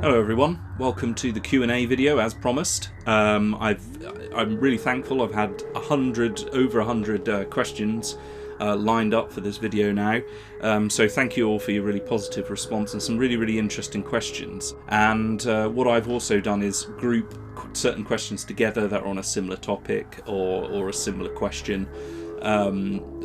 Hello everyone, welcome to the Q&A video as promised. I'm really thankful. I've had over 100 questions lined up for this video now, so thank you all for your really positive response and some really interesting questions. And what I've also done is group certain questions together that are on a similar topic or a similar question,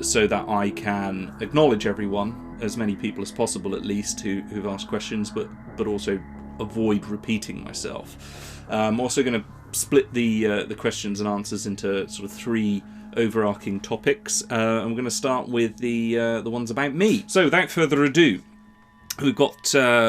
so that I can acknowledge everyone, as many people as possible at least, who've asked questions, but also avoid repeating myself. I'm also going to split the questions and answers into sort of three overarching topics. I'm going to start with the ones about me. So without further ado, we've got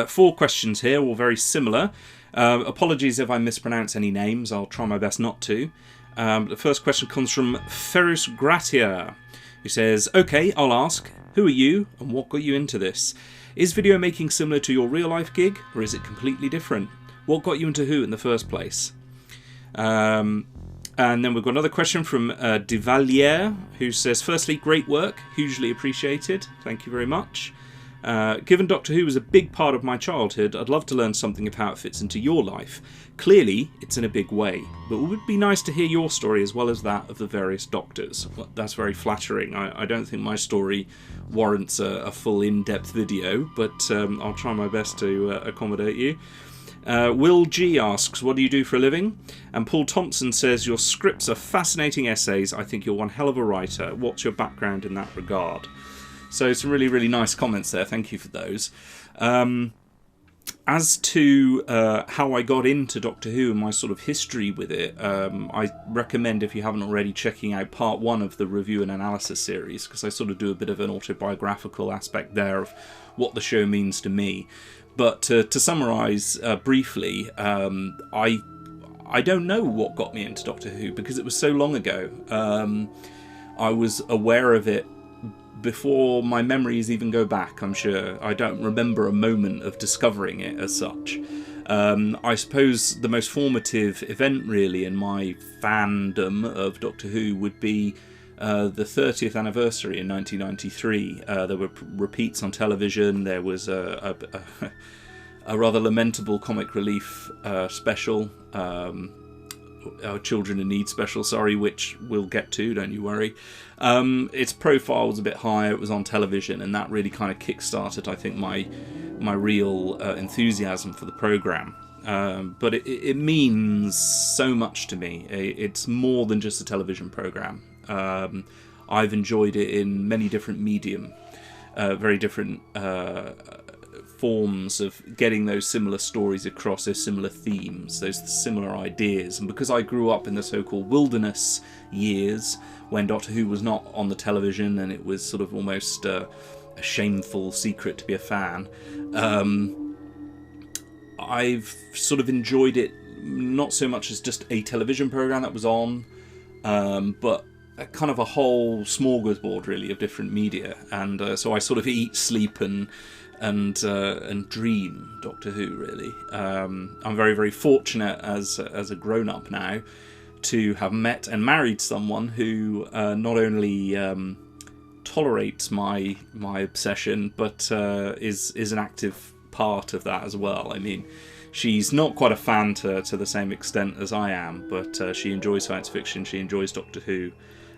4 questions here, all very similar. Apologies if I mispronounce any names, I'll try my best not to. The first question comes from Ferus Gratia, who says, "Okay, I'll ask, who are you and what got you into this? Is video making similar to your real life gig, or is it completely different? What got you into Who in the first place?" And then we've got another question from Devalier, who says, "Firstly, great work, hugely appreciated. Thank you very much. Given Doctor Who was a big part of my childhood, I'd love to learn something of how it fits into your life. Clearly, it's in a big way, but it would be nice to hear your story as well as that of the various Doctors." Well, that's very flattering. I don't think my story warrants a full in-depth video, but I'll try my best to accommodate you. Will G asks, "What do you do for a living?" And Paul Thompson says, "Your scripts are fascinating essays. I think you're one hell of a writer. What's your background in that regard?" So some really nice comments there. Thank you for those. As to how I got into Doctor Who and my sort of history with it, I recommend, if you haven't already, checking out part 1 of the review and analysis series, because I sort of do a bit of an autobiographical aspect there of what the show means to me. But to summarise briefly, I don't know what got me into Doctor Who, because it was so long ago. I was aware of it before my memories even go back, I'm sure. I don't remember a moment of discovering it as such. I suppose the most formative event really in my fandom of Doctor Who would be the 30th anniversary in 1993. There were repeats on television. There was a rather lamentable comic relief special, Children in Need special, sorry, which we'll get to, don't you worry. Its profile was a bit higher, it was on television, and that really kind of kick-started, I think, my real enthusiasm for the programme. But it means so much to me. It's more than just a television programme. I've enjoyed it in many different medium, very different forms of getting those similar stories across, those similar themes, those similar ideas. And because I grew up in the so-called wilderness years, when Doctor Who was not on the television and it was sort of almost a shameful secret to be a fan, I've sort of enjoyed it not so much as just a television programme that was on, but kind of a whole smorgasbord really of different media. And so I sort of eat, sleep and dream Doctor Who, really. I'm very fortunate as a grown-up now to have met and married someone who not only tolerates my obsession, but is an active part of that as well. I mean, she's not quite a fan to the same extent as I am, but she enjoys science fiction, she enjoys Doctor Who,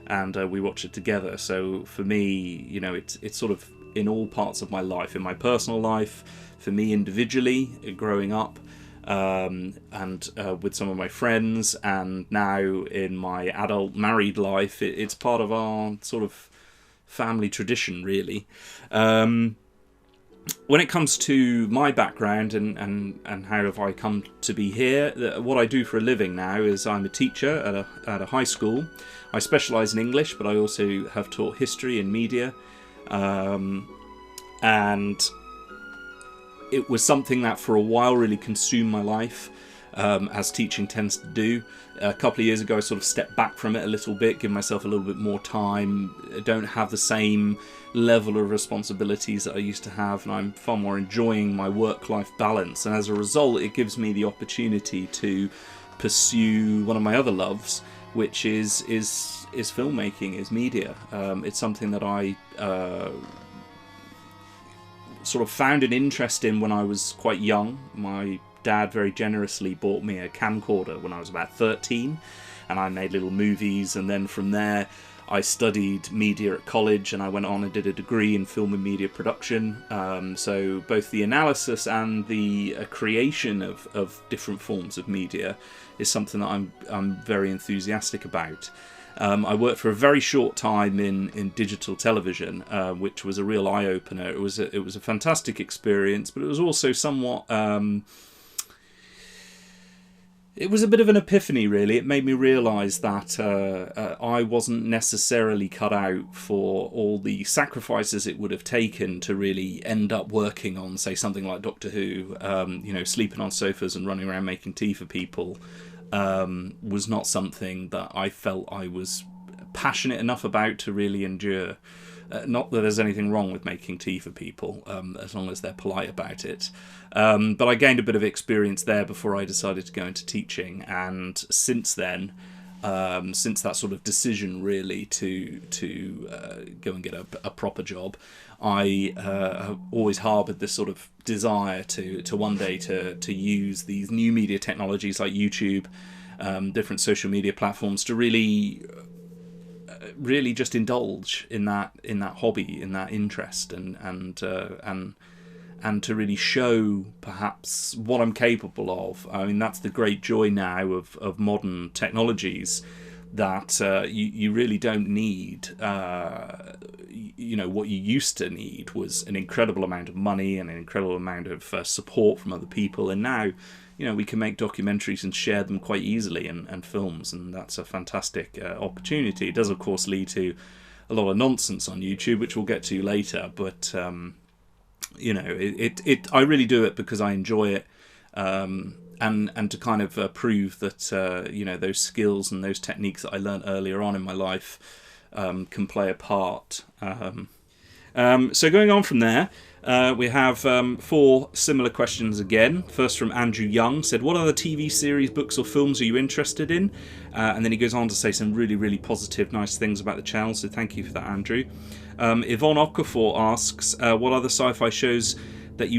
and we watch it together. So for me, you know, it's sort of in all parts of my life, in my personal life, for me individually, growing up, and with some of my friends, and now in my adult married life, it's part of our sort of family tradition, really. When it comes to my background and how have I come to be here, what I do for a living now is I'm a teacher at a high school. I specialise in English, but I also have taught history and media. And it was something that for a while really consumed my life, as teaching tends to do. A couple of years ago I sort of stepped back from it a little bit, give myself a little bit more time. I don't have the same level of responsibilities that I used to have, and I'm far more enjoying my work-life balance, and as a result it gives me the opportunity to pursue one of my other loves, which is filmmaking, is media. It's something that I sort of found an interest in when I was quite young. My Dad very generously bought me a camcorder when I was about 13, and I made little movies, and then from there I studied media at college, and I went on and did a degree in film and media production. So both the analysis and the creation of different forms of media is something that I'm very enthusiastic about. I worked for a very short time in digital television, which was a real eye-opener. It was a fantastic experience, but it was also somewhat... It was a bit of an epiphany, really. It made me realise that I wasn't necessarily cut out for all the sacrifices it would have taken to really end up working on, say, something like Doctor Who. Sleeping on sofas and running around making tea for people was not something that I felt I was passionate enough about to really endure. Not that there's anything wrong with making tea for people, as long as they're polite about it. But I gained a bit of experience there before I decided to go into teaching, and since then, since that sort of decision really to go and get a proper job, I have always harboured this sort of desire to one day to use these new media technologies like YouTube, different social media platforms, to really just indulge in that hobby, in that interest, and to really show perhaps what I'm capable of. I mean, that's the great joy now of modern technologies, that you really don't need, what you used to need was an incredible amount of money and an incredible amount of support from other people, and now we can make documentaries and share them quite easily, and films, and that's a fantastic opportunity. It does, of course, lead to a lot of nonsense on YouTube, which we'll get to later, but I really do it because I enjoy it, and to kind of prove that those skills and those techniques that I learned earlier on in my life can play a part. So going on from there, we have 4 similar questions again. First from Andrew Young, said, what other TV series, books or films are you interested in? And then he goes on to say some really, really positive, nice things about the channel, so thank you for that, Andrew. Yvonne Okafor asks, what other sci-fi shows that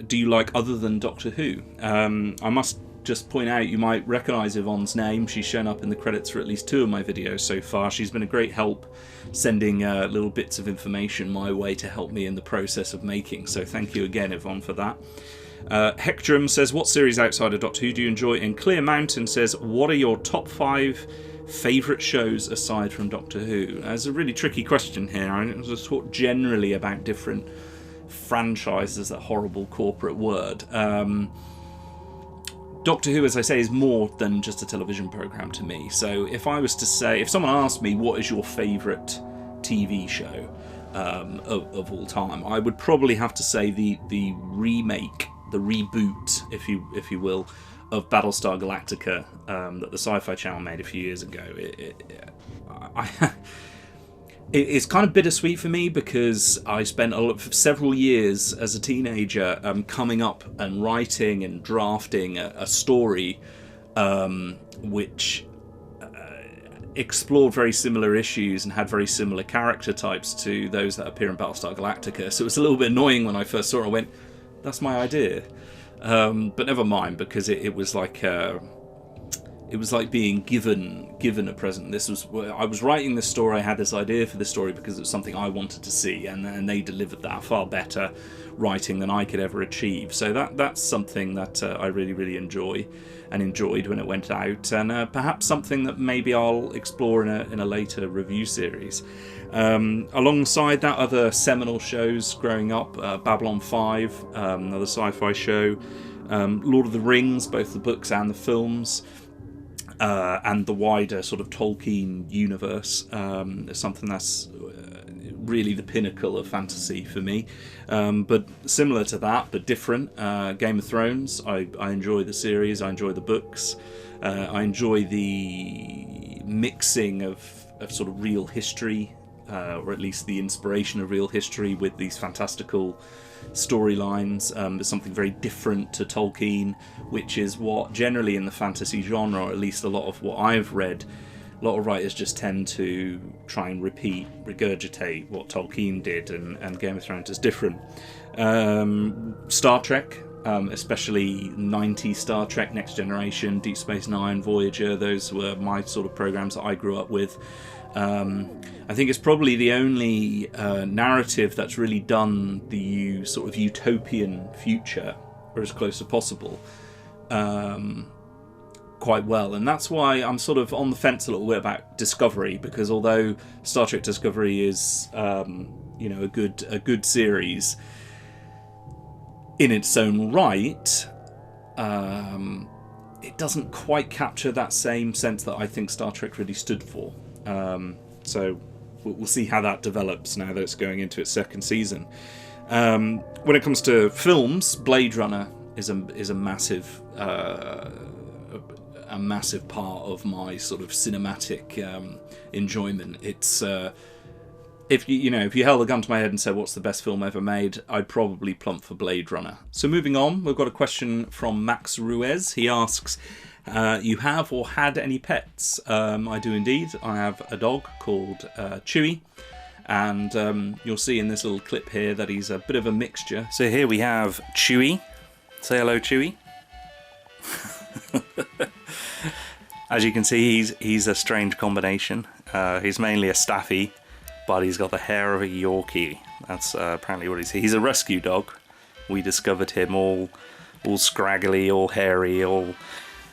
do you like other than Doctor Who? I must just point out, you might recognise Yvonne's name. She's shown up in the credits for at least 2 of my videos so far. She's been a great help sending little bits of information my way to help me in the process of making, so thank you again, Yvonne, for that. Hectrum says, what series outside of Doctor Who do you enjoy? And Clear Mountain says, what are your top 5 favourite shows aside from Doctor Who? That's a really tricky question here. I want to talk generally about different franchises, that horrible corporate word. Doctor Who, as I say, is more than just a television programme to me. So if I was to say, if someone asked me what is your favourite TV show of all time, I would probably have to say the remake, the reboot, if you will, of Battlestar Galactica that the Sci-Fi Channel made a few years ago. It's kind of bittersweet for me because I spent several years as a teenager coming up and writing and drafting a story which explored very similar issues and had very similar character types to those that appear in Battlestar Galactica. So it was a little bit annoying when I first saw it. I went, that's my idea. But never mind, because it was like... It was like being given a present. I was writing this story, I had this idea for this story because it was something I wanted to see, and they delivered that far better writing than I could ever achieve. So that's something that I really, really enjoyed when it went out, and perhaps something that maybe I'll explore in a later review series. Alongside that, other seminal shows growing up, Babylon 5, another sci-fi show, Lord of the Rings, both the books and the films, and the wider sort of Tolkien universe is something that's really the pinnacle of fantasy for me. But similar to that, but different, Game of Thrones. I enjoy the series, I enjoy the books, I enjoy the mixing of sort of real history, or at least the inspiration of real history with these fantastical storylines. There's something very different to Tolkien, which is what generally in the fantasy genre, or at least a lot of what I've read, a lot of writers just tend to try and regurgitate what Tolkien did, and Game of Thrones is different. Star Trek, especially 90s Star Trek, Next Generation, Deep Space Nine, Voyager. Those were my sort of programs that I grew up with. I think it's probably the only narrative that's really done the sort of utopian future, or as close as possible, quite well. And that's why I'm sort of on the fence a little bit about Discovery, because although Star Trek Discovery is a good series in its own right, it doesn't quite capture that same sense that I think Star Trek really stood for. So we'll see how that develops now that it's going into its second season. When it comes to films, Blade Runner is a massive part of my sort of cinematic enjoyment. It's if you held a gun to my head and said what's the best film ever made, I'd probably plump for Blade Runner. So moving on, we've got a question from Max Ruiz. He asks, you have or had any pets? I do indeed. I have a dog called Chewie, and you'll see in this little clip here that he's a bit of a mixture. So here we have Chewie. Say hello, Chewie. As you can see, he's a strange combination. He's mainly a Staffy, but he's got the hair of a Yorkie. That's apparently what he's a rescue dog. We discovered him all scraggly, all hairy, all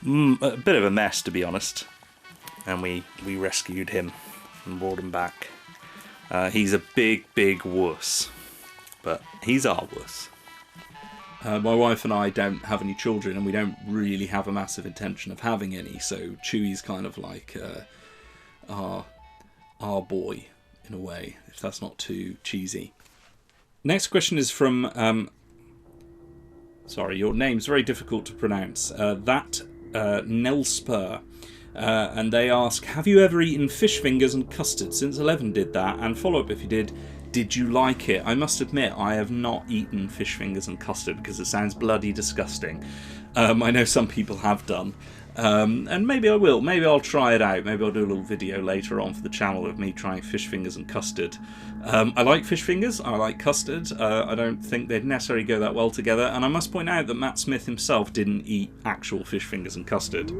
a bit of a mess, to be honest. And we rescued him and brought him back. He's a big wuss, but he's our wuss. My wife and I don't have any children, and we don't really have a massive intention of having any, so Chewie's kind of like our boy, in a way, if that's not too cheesy. Next question is from... sorry, your name's very difficult to pronounce. Nelspur. And they ask, have you ever eaten fish fingers and custard? Since 11 did that, and follow up if you did you like it? I must admit, I have not eaten fish fingers and custard because it sounds bloody disgusting. I know some people have done. And maybe I will. Maybe I'll try it out. Maybe I'll do a little video later on for the channel of me trying fish fingers and custard. I like fish fingers. I like custard. I don't think they'd necessarily go that well together. And I must point out that Matt Smith himself didn't eat actual fish fingers and custard.